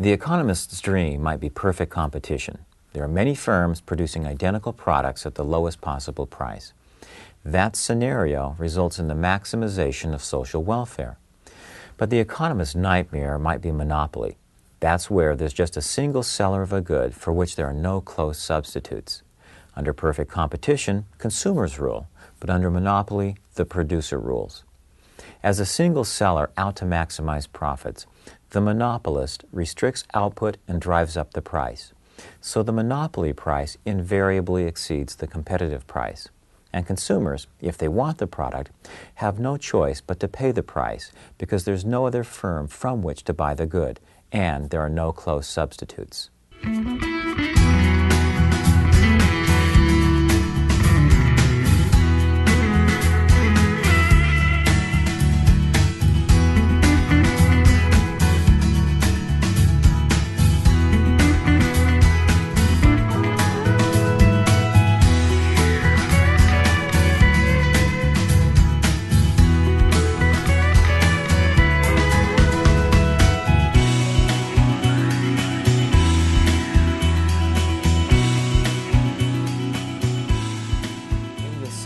The economist's dream might be perfect competition. There are many firms producing identical products at the lowest possible price. That scenario results in the maximization of social welfare. But the economist's nightmare might be monopoly. That's where there's just a single seller of a good for which there are no close substitutes. Under perfect competition, consumers rule, but under monopoly, the producer rules. As a single seller out to maximize profits, the monopolist restricts output and drives up the price. So the monopoly price invariably exceeds the competitive price. And consumers, if they want the product, have no choice but to pay the price because there's no other firm from which to buy the good, and there are no close substitutes.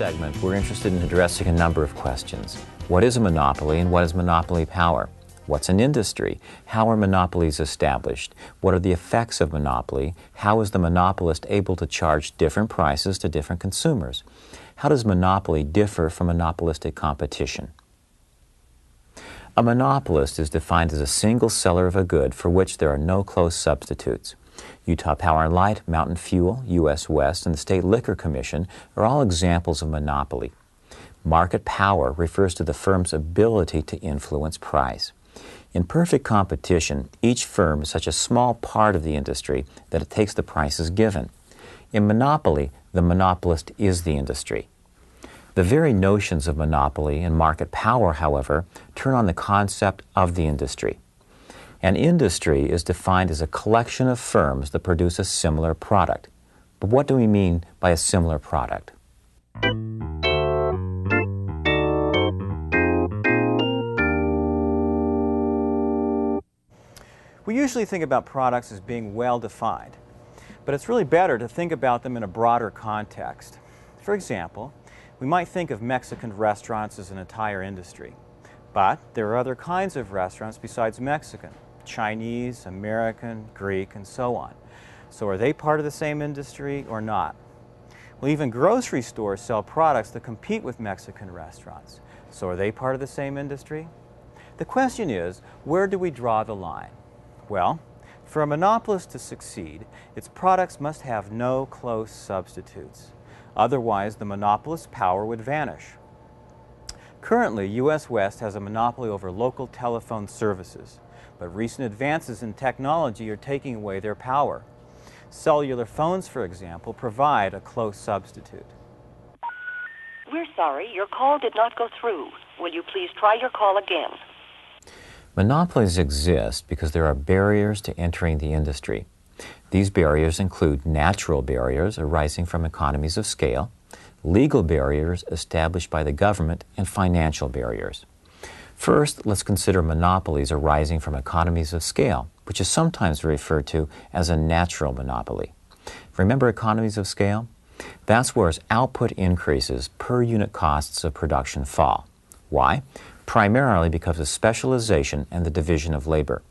Segment, we're interested in addressing a number of questions. What is a monopoly and what is monopoly power? What's an industry? How are monopolies established? What are the effects of monopoly? How is the monopolist able to charge different prices to different consumers? How does monopoly differ from monopolistic competition? A monopolist is defined as a single seller of a good for which there are no close substitutes. Utah Power and Light, Mountain Fuel, U.S. West, and the State Liquor Commission are all examples of monopoly. Market power refers to the firm's ability to influence price. In perfect competition, each firm is such a small part of the industry that it takes the prices given. In monopoly, the monopolist is the industry. The very notions of monopoly and market power, however, turn on the concept of the industry. An industry is defined as a collection of firms that produce a similar product. But what do we mean by a similar product? We usually think about products as being well defined, but it's really better to think about them in a broader context. For example, we might think of Mexican restaurants as an entire industry, but there are other kinds of restaurants besides Mexican. Chinese, American, Greek, and so on. So are they part of the same industry or not? Well, even grocery stores sell products that compete with Mexican restaurants. So are they part of the same industry? The question is, where do we draw the line? Well, for a monopolist to succeed, its products must have no close substitutes. Otherwise, the monopolist's power would vanish. Currently, U.S. West has a monopoly over local telephone services. But recent advances in technology are taking away their power. Cellular phones, for example, provide a close substitute. We're sorry, your call did not go through. Will you please try your call again? Monopolies exist because there are barriers to entering the industry. These barriers include natural barriers arising from economies of scale, legal barriers established by the government, and financial barriers. First, let's consider monopolies arising from economies of scale, which is sometimes referred to as a natural monopoly. Remember economies of scale? That's where as output increases, per unit costs of production fall. Why? Primarily because of specialization and the division of labor.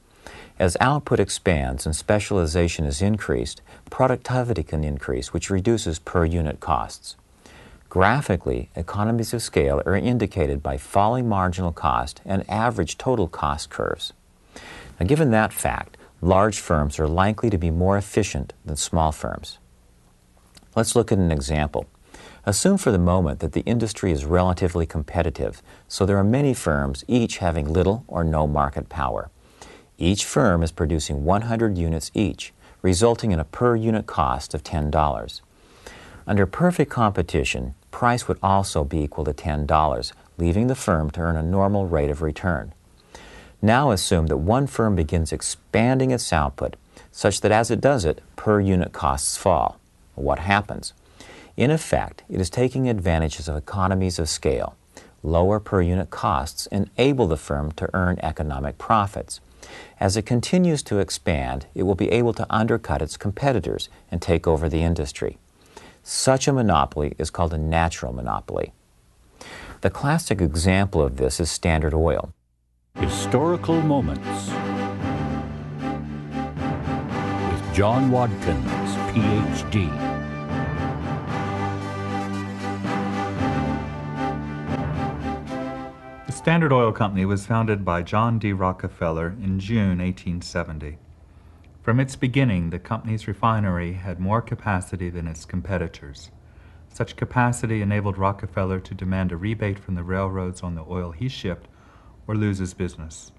As output expands and specialization is increased, productivity can increase, which reduces per unit costs. Graphically, economies of scale are indicated by falling marginal cost and average total cost curves. Now, given that fact, large firms are likely to be more efficient than small firms. Let's look at an example. Assume for the moment that the industry is relatively competitive, so there are many firms, each having little or no market power. Each firm is producing 100 units each, resulting in a per unit cost of $10. Under perfect competition, price would also be equal to $10, leaving the firm to earn a normal rate of return. Now assume that one firm begins expanding its output, such that as it does it, per unit costs fall. What happens? In effect, it is taking advantages of economies of scale. Lower per unit costs enable the firm to earn economic profits. As it continues to expand, it will be able to undercut its competitors and take over the industry. Such a monopoly is called a natural monopoly. The classic example of this is Standard Oil. Historical Moments with John Watkins, Ph.D. The Standard Oil Company was founded by John D. Rockefeller in June 1870. From its beginning, the company's refinery had more capacity than its competitors. Such capacity enabled Rockefeller to demand a rebate from the railroads on the oil he shipped or lose his business.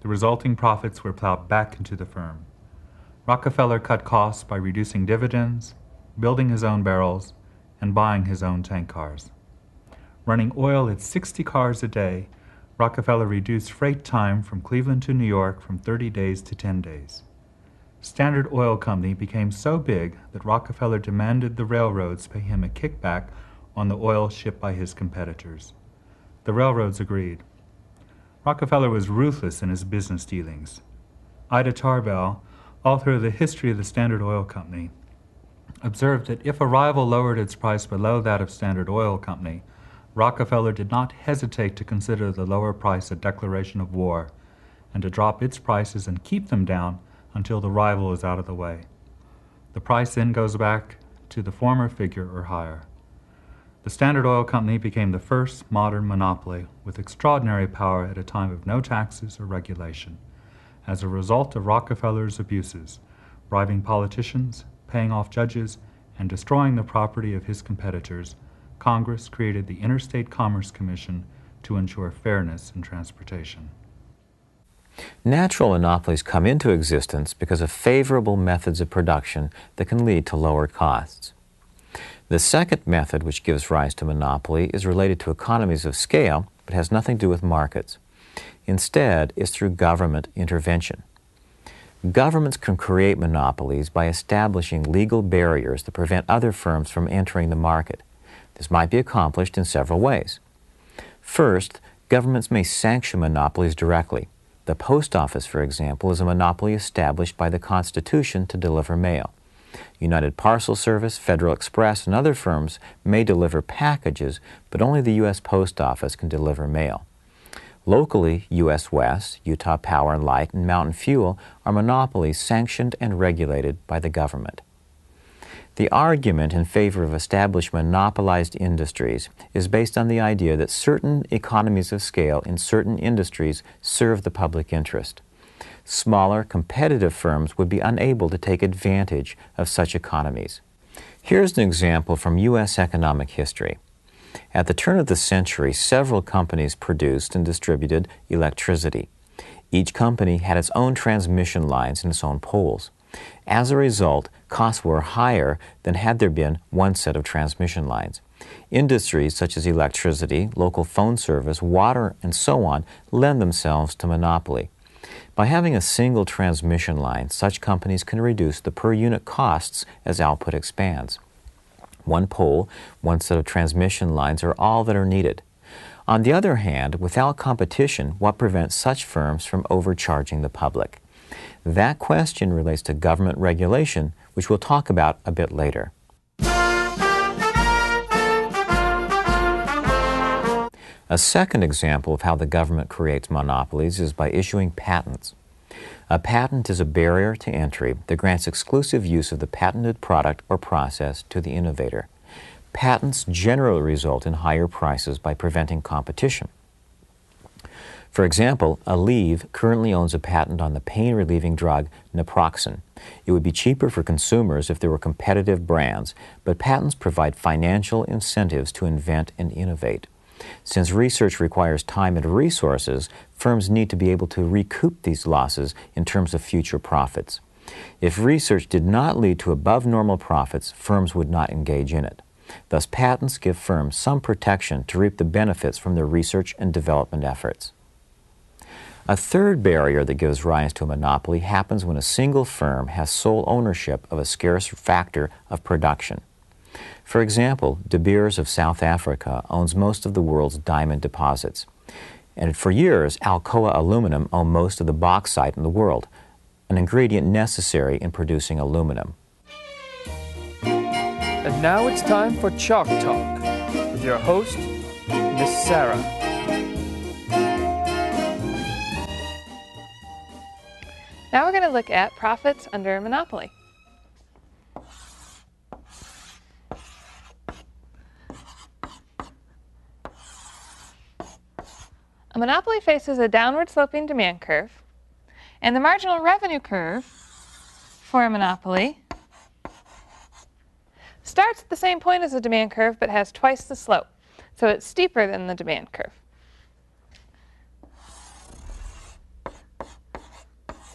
The resulting profits were plowed back into the firm. Rockefeller cut costs by reducing dividends, building his own barrels, and buying his own tank cars. Running oil at 60 cars a day, Rockefeller reduced freight time from Cleveland to New York from 30 days to 10 days. Standard Oil Company became so big that Rockefeller demanded the railroads pay him a kickback on the oil shipped by his competitors. The railroads agreed. Rockefeller was ruthless in his business dealings. Ida Tarbell, author of The History of the Standard Oil Company, observed that if a rival lowered its price below that of Standard Oil Company, Rockefeller did not hesitate to consider the lower price a declaration of war, and to drop its prices and keep them down until the rival is out of the way. The price then goes back to the former figure or higher. The Standard Oil Company became the first modern monopoly with extraordinary power at a time of no taxes or regulation. As a result of Rockefeller's abuses, bribing politicians, paying off judges, and destroying the property of his competitors, Congress created the Interstate Commerce Commission to ensure fairness in transportation. Natural monopolies come into existence because of favorable methods of production that can lead to lower costs. The second method which gives rise to monopoly is related to economies of scale, but has nothing to do with markets. Instead, it's through government intervention. Governments can create monopolies by establishing legal barriers that prevent other firms from entering the market. This might be accomplished in several ways. First, governments may sanction monopolies directly. The post office, for example, is a monopoly established by the Constitution to deliver mail. United Parcel Service, Federal Express, and other firms may deliver packages, but only the U.S. Post Office can deliver mail. Locally, U.S. West, Utah Power and Light, and Mountain Fuel are monopolies sanctioned and regulated by the government. The argument in favor of established monopolized industries is based on the idea that certain economies of scale in certain industries serve the public interest. Smaller, competitive firms would be unable to take advantage of such economies. Here's an example from U.S. economic history. At the turn of the century, several companies produced and distributed electricity. Each company had its own transmission lines and its own poles. As a result, costs were higher than had there been one set of transmission lines. Industries such as electricity, local phone service, water, and so on lend themselves to monopoly. By having a single transmission line, such companies can reduce the per-unit costs as output expands. One pole, one set of transmission lines are all that are needed. On the other hand, without competition, what prevents such firms from overcharging the public? That question relates to government regulation, which we'll talk about a bit later. A second example of how the government creates monopolies is by issuing patents. A patent is a barrier to entry that grants exclusive use of the patented product or process to the innovator. Patents generally result in higher prices by preventing competition. For example, Aleve currently owns a patent on the pain-relieving drug naproxen. It would be cheaper for consumers if there were competitive brands, but patents provide financial incentives to invent and innovate. Since research requires time and resources, firms need to be able to recoup these losses in terms of future profits. If research did not lead to above-normal profits, firms would not engage in it. Thus, patents give firms some protection to reap the benefits from their research and development efforts. A third barrier that gives rise to a monopoly happens when a single firm has sole ownership of a scarce factor of production. For example, De Beers of South Africa owns most of the world's diamond deposits. And for years, Alcoa Aluminum owned most of the bauxite in the world, an ingredient necessary in producing aluminum. And now it's time for Chalk Talk with your host, Miss Sarah. Now we're going to look at profits under a monopoly. A monopoly faces a downward sloping demand curve, and the marginal revenue curve for a monopoly starts at the same point as the demand curve but has twice the slope, so it's steeper than the demand curve.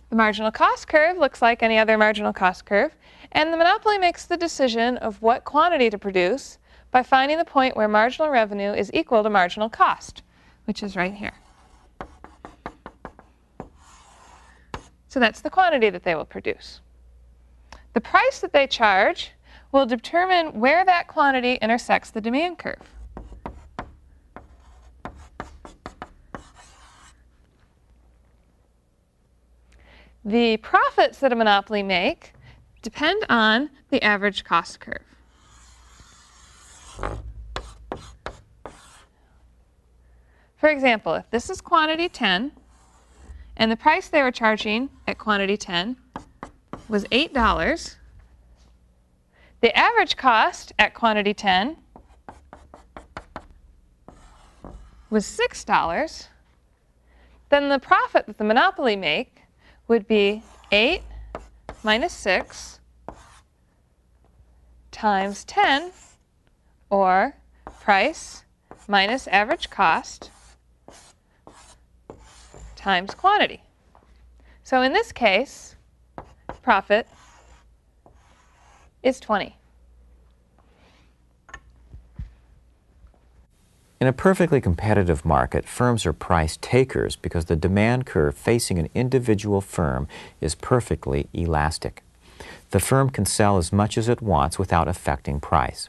The marginal cost curve looks like any other marginal cost curve, and the monopoly makes the decision of what quantity to produce by finding the point where marginal revenue is equal to marginal cost, which is right here. So that's the quantity that they will produce. The price that they charge will determine where that quantity intersects the demand curve. The profits that a monopoly make depend on the average cost curve. For example, if this is quantity 10, and the price they were charging at quantity 10 was $8, the average cost at quantity 10 was $6, then the profit that the monopoly make would be 8 minus 6 times 10, or price minus average cost times quantity. So in this case, profit is 20. In a perfectly competitive market, firms are price takers because the demand curve facing an individual firm is perfectly elastic. The firm can sell as much as it wants without affecting price.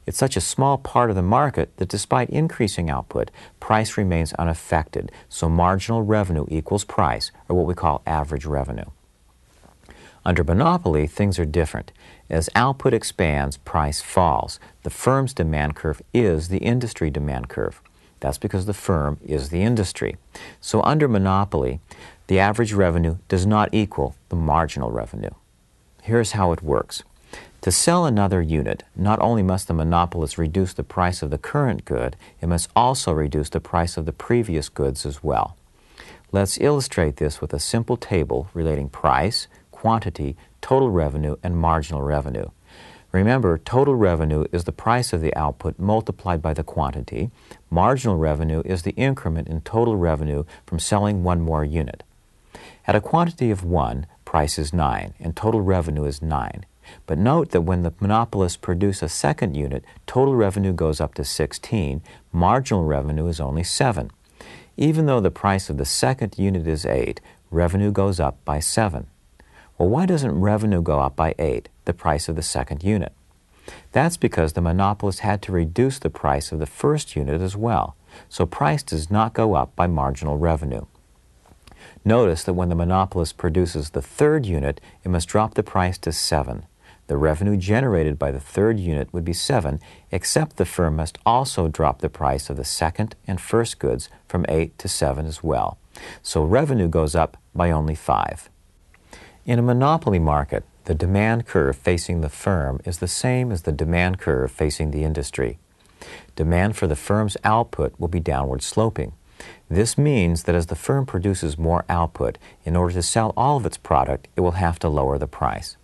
It's such a small part of the market that despite increasing output, price remains unaffected, so marginal revenue equals price, or what we call average revenue. Under monopoly, things are different. As output expands, price falls. The firm's demand curve is the industry demand curve. That's because the firm is the industry. So under monopoly, the average revenue does not equal the marginal revenue. Here's how it works. To sell another unit, not only must the monopolist reduce the price of the current good, it must also reduce the price of the previous goods as well. Let's illustrate this with a simple table relating price, quantity, total revenue, and marginal revenue. Remember, total revenue is the price of the output multiplied by the quantity. Marginal revenue is the increment in total revenue from selling one more unit. At a quantity of 1, price is 9, and total revenue is 9. But note that when the monopolists produce a second unit, total revenue goes up to 16, marginal revenue is only 7. Even though the price of the second unit is 8, revenue goes up by 7. Well, why doesn't revenue go up by 8, the price of the second unit? That's because the monopolist had to reduce the price of the first unit as well, so price does not go up by marginal revenue. Notice that when the monopolist produces the third unit, it must drop the price to 7. The revenue generated by the third unit would be 7, except the firm must also drop the price of the second and first goods from 8 to 7 as well. So revenue goes up by only 5. In a monopoly market, the demand curve facing the firm is the same as the demand curve facing the industry. Demand for the firm's output will be downward sloping. This means that as the firm produces more output, in order to sell all of its product, it will have to lower the price.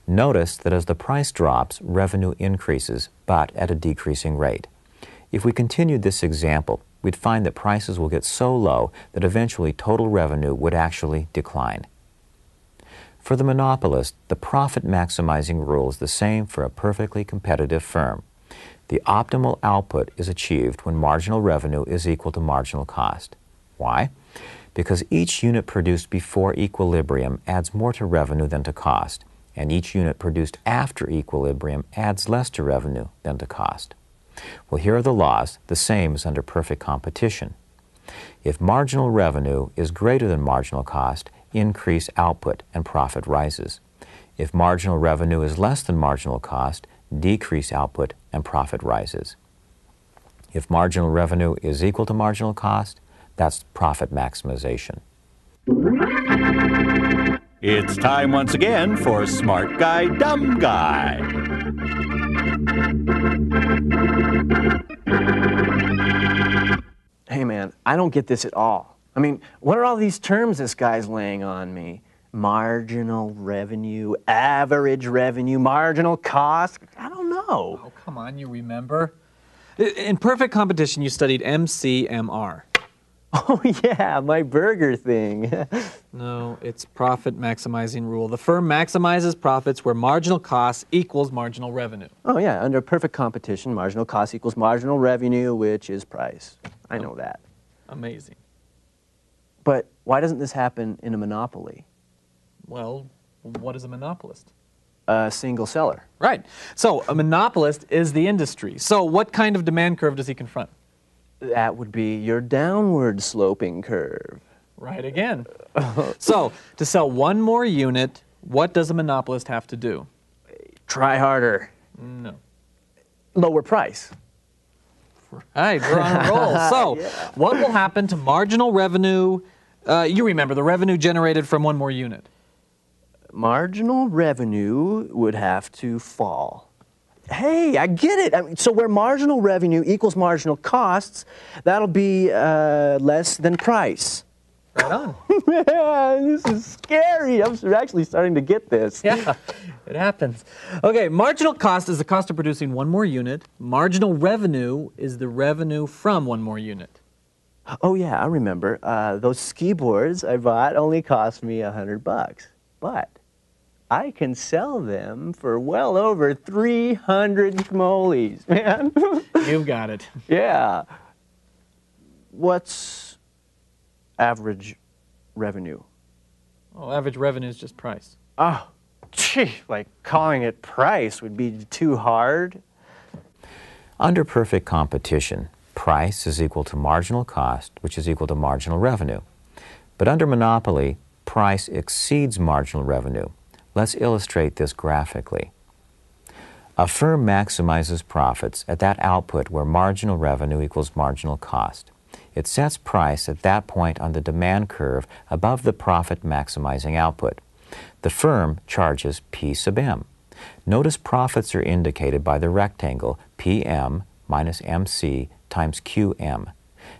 Notice that as the price drops, revenue increases, but at a decreasing rate. If we continued this example, we'd find that prices will get so low that eventually total revenue would actually decline. For the monopolist, the profit-maximizing rule is the same for a perfectly competitive firm. The optimal output is achieved when marginal revenue is equal to marginal cost. Why? Because each unit produced before equilibrium adds more to revenue than to cost, and each unit produced after equilibrium adds less to revenue than to cost. Well, here are the laws, the same as under perfect competition. If marginal revenue is greater than marginal cost, increase output and profit rises. If marginal revenue is less than marginal cost, decrease output and profit rises. If marginal revenue is equal to marginal cost, that's profit maximization. It's time once again for Smart Guy, Dumb Guy. Hey man, I don't get this at all. I mean, what are all these terms this guy's laying on me? Marginal revenue, average revenue, marginal cost? I don't know. Oh, come on, you remember? In perfect competition, you studied MCMR. Oh yeah, my burger thing. No, it's profit maximizing rule. The firm maximizes profits where marginal cost equals marginal revenue. Oh yeah, under perfect competition, marginal cost equals marginal revenue, which is price. I know that. Amazing. But why doesn't this happen in a monopoly? Well, what is a monopolist? A single seller. Right. So a monopolist is the industry. So what kind of demand curve does he confront? That would be your downward sloping curve. Right again. So to sell one more unit, what does a monopolist have to do? Try harder. No. Lower price. Right, we're on a roll. So Yeah. what will happen to marginal revenue? You remember the revenue generated from one more unit. Marginal revenue would have to fall. Hey, I get it. I mean, so where marginal revenue equals marginal costs, that'll be less than price. Right on. Man, this is scary. I'm actually starting to get this. Yeah, it happens. Okay, marginal cost is the cost of producing one more unit. Marginal revenue is the revenue from one more unit. Oh yeah, I remember. Those ski boards I bought only cost me $100, but I can sell them for well over 300 schmoles, man. You've got it. Yeah. What's average revenue? Oh, average revenue is just price. Oh, gee, like calling it price would be too hard. Under perfect competition, price is equal to marginal cost, which is equal to marginal revenue. But under monopoly, price exceeds marginal revenue. Let's illustrate this graphically. A firm maximizes profits at that output where marginal revenue equals marginal cost. It sets price at that point on the demand curve above the profit maximizing output. The firm charges P sub M. Notice profits are indicated by the rectangle PM minus MC times QM.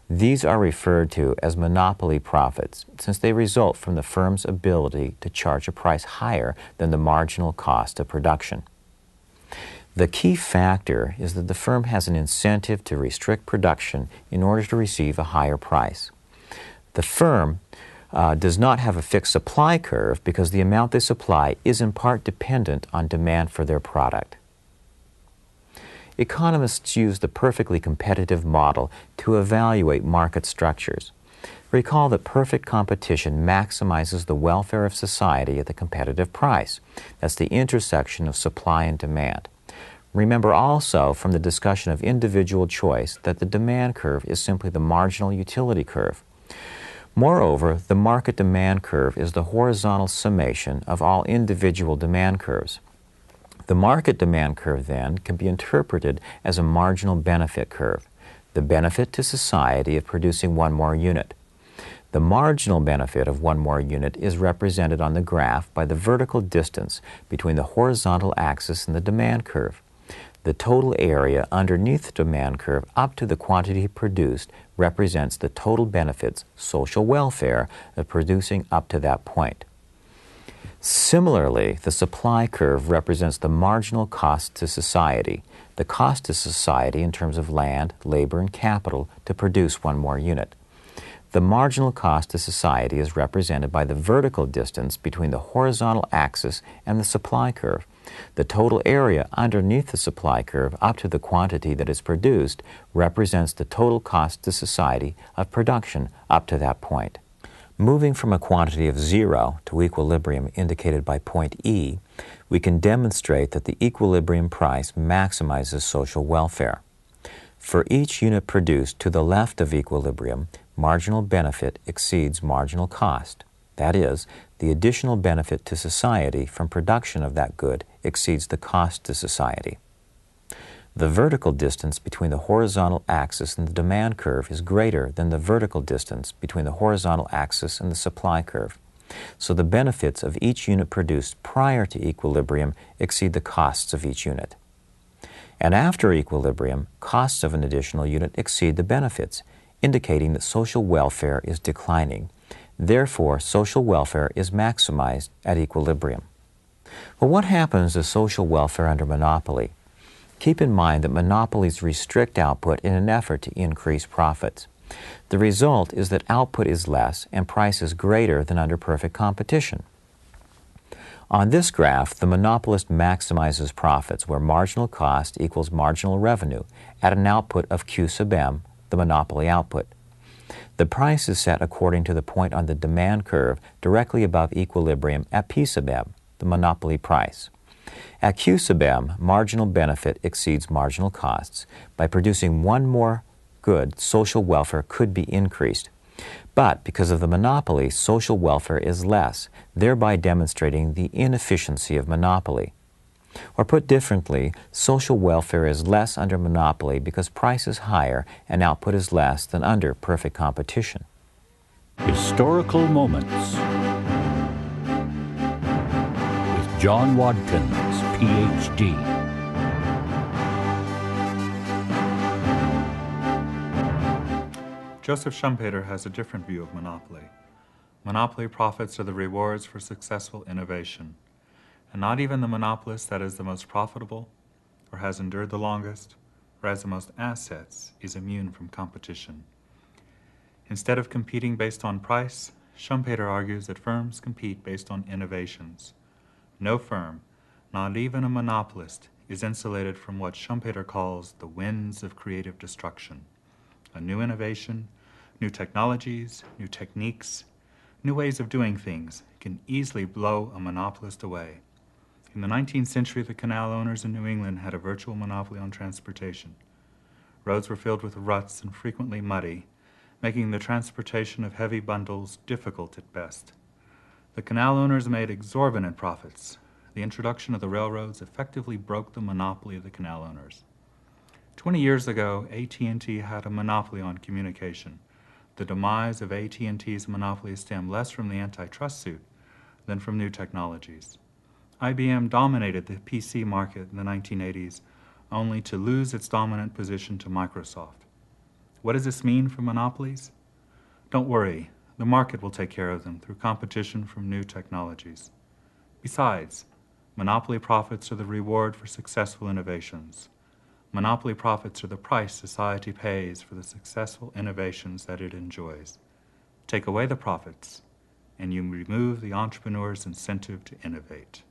These are referred to as monopoly profits since they result from the firm's ability to charge a price higher than the marginal cost of production. The key factor is that the firm has an incentive to restrict production in order to receive a higher price. The firm does not have a fixed supply curve because the amount they supply is in part dependent on demand for their product. Economists use the perfectly competitive model to evaluate market structures. Recall that perfect competition maximizes the welfare of society at the competitive price. That's the intersection of supply and demand. Remember also from the discussion of individual choice that the demand curve is simply the marginal utility curve. Moreover, the market demand curve is the horizontal summation of all individual demand curves. The market demand curve, then, can be interpreted as a marginal benefit curve, the benefit to society of producing one more unit. The marginal benefit of one more unit is represented on the graph by the vertical distance between the horizontal axis and the demand curve. The total area underneath the demand curve up to the quantity produced represents the total benefits, social welfare, of producing up to that point. Similarly, the supply curve represents the marginal cost to society, the cost to society in terms of land, labor, and capital to produce one more unit. The marginal cost to society is represented by the vertical distance between the horizontal axis and the supply curve. The total area underneath the supply curve up to the quantity that is produced represents the total cost to society of production up to that point. Moving from a quantity of 0 to equilibrium indicated by point E, we can demonstrate that the equilibrium price maximizes social welfare. For each unit produced to the left of equilibrium, marginal benefit exceeds marginal cost. That is, the additional benefit to society from production of that good exceeds the cost to society. The vertical distance between the horizontal axis and the demand curve is greater than the vertical distance between the horizontal axis and the supply curve. So the benefits of each unit produced prior to equilibrium exceed the costs of each unit. And after equilibrium, costs of an additional unit exceed the benefits, indicating that social welfare is declining. Therefore, social welfare is maximized at equilibrium. Well, what happens to social welfare under monopoly? Keep in mind that monopolies restrict output in an effort to increase profits. The result is that output is less and price is greater than under perfect competition. On this graph, the monopolist maximizes profits where marginal cost equals marginal revenue at an output of Q sub m, the monopoly output. The price is set according to the point on the demand curve directly above equilibrium at P sub m, the monopoly price. At Q sub m, marginal benefit exceeds marginal costs. By producing one more good, social welfare could be increased. But because of the monopoly, social welfare is less, thereby demonstrating the inefficiency of monopoly. Or put differently, social welfare is less under monopoly because price is higher and output is less than under perfect competition. Historical Moments with John Watkins, Ph.D. Joseph Schumpeter has a different view of monopoly. Monopoly profits are the rewards for successful innovation, and not even the monopolist that is the most profitable, or has endured the longest, or has the most assets, is immune from competition. Instead of competing based on price, Schumpeter argues that firms compete based on innovations. No firm, not even a monopolist, is insulated from what Schumpeter calls the winds of creative destruction. A new innovation, new technologies, new techniques, new ways of doing things can easily blow a monopolist away. In the 19th century, the canal owners in New England had a virtual monopoly on transportation. Roads were filled with ruts and frequently muddy, making the transportation of heavy bundles difficult at best. The canal owners made exorbitant profits. The introduction of the railroads effectively broke the monopoly of the canal owners. 20 years ago, AT&T had a monopoly on communication. The demise of AT&T's monopoly stemmed less from the antitrust suit than from new technologies. IBM dominated the PC market in the 1980s, only to lose its dominant position to Microsoft. What does this mean for monopolies? Don't worry, the market will take care of them through competition from new technologies. Besides, monopoly profits are the reward for successful innovations. Monopoly profits are the price society pays for the successful innovations that it enjoys. Take away the profits, and you remove the entrepreneur's incentive to innovate.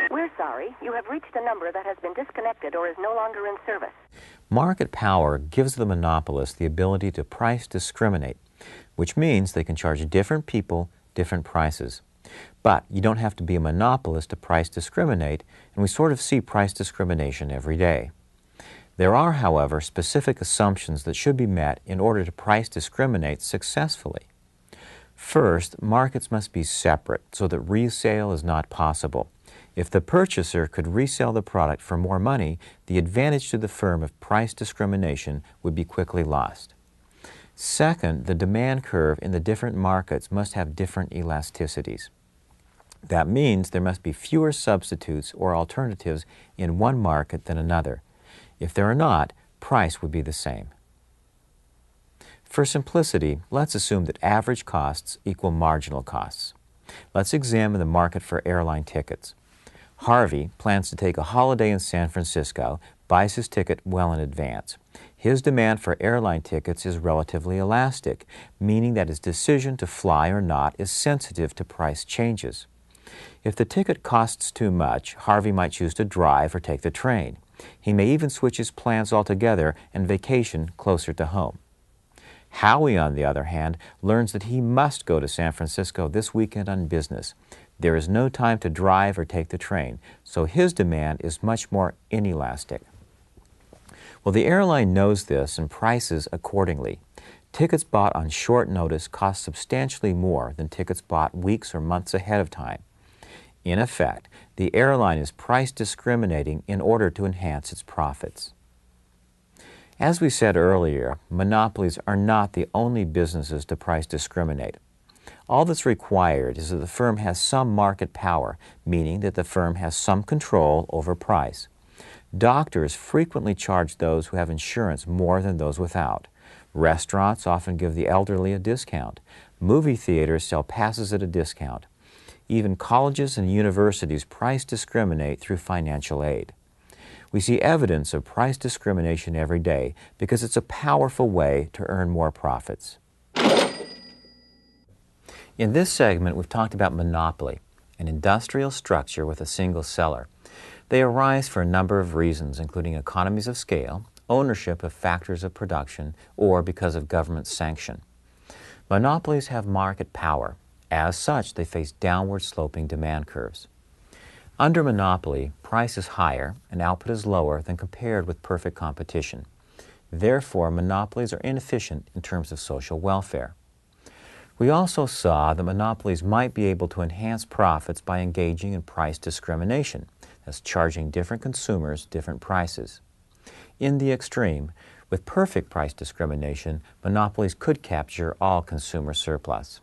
We're sorry. You have reached a number that has been disconnected or is no longer in service. Market power gives the monopolist the ability to price discriminate, which means they can charge different people different prices. But you don't have to be a monopolist to price discriminate, and we sort of see price discrimination every day. There are, however, specific assumptions that should be met in order to price discriminate successfully. First, markets must be separate so that resale is not possible. If the purchaser could resell the product for more money, the advantage to the firm of price discrimination would be quickly lost. Second, the demand curve in the different markets must have different elasticities. That means there must be fewer substitutes or alternatives in one market than another. If there are not, price would be the same. For simplicity, let's assume that average costs equal marginal costs. Let's examine the market for airline tickets. Harvey plans to take a holiday in San Francisco, buys his ticket well in advance. His demand for airline tickets is relatively elastic, meaning that his decision to fly or not is sensitive to price changes. If the ticket costs too much, Harvey might choose to drive or take the train. He may even switch his plans altogether and vacation closer to home. Howie, on the other hand, learns that he must go to San Francisco this weekend on business. There is no time to drive or take the train, so his demand is much more inelastic. Well, the airline knows this and prices accordingly. Tickets bought on short notice cost substantially more than tickets bought weeks or months ahead of time. In effect, the airline is price discriminating in order to enhance its profits. As we said earlier, monopolies are not the only businesses to price discriminate. All that's required is that the firm has some market power, meaning that the firm has some control over price. Doctors frequently charge those who have insurance more than those without. Restaurants often give the elderly a discount. Movie theaters sell passes at a discount. Even colleges and universities price discriminate through financial aid. We see evidence of price discrimination every day because it's a powerful way to earn more profits. In this segment, we've talked about monopoly, an industrial structure with a single seller. They arise for a number of reasons, including economies of scale, ownership of factors of production, or because of government sanction. Monopolies have market power. As such, they face downward sloping demand curves. Under monopoly, price is higher and output is lower than compared with perfect competition. Therefore, monopolies are inefficient in terms of social welfare. We also saw that monopolies might be able to enhance profits by engaging in price discrimination, as charging different consumers different prices. In the extreme, with perfect price discrimination, monopolies could capture all consumer surplus.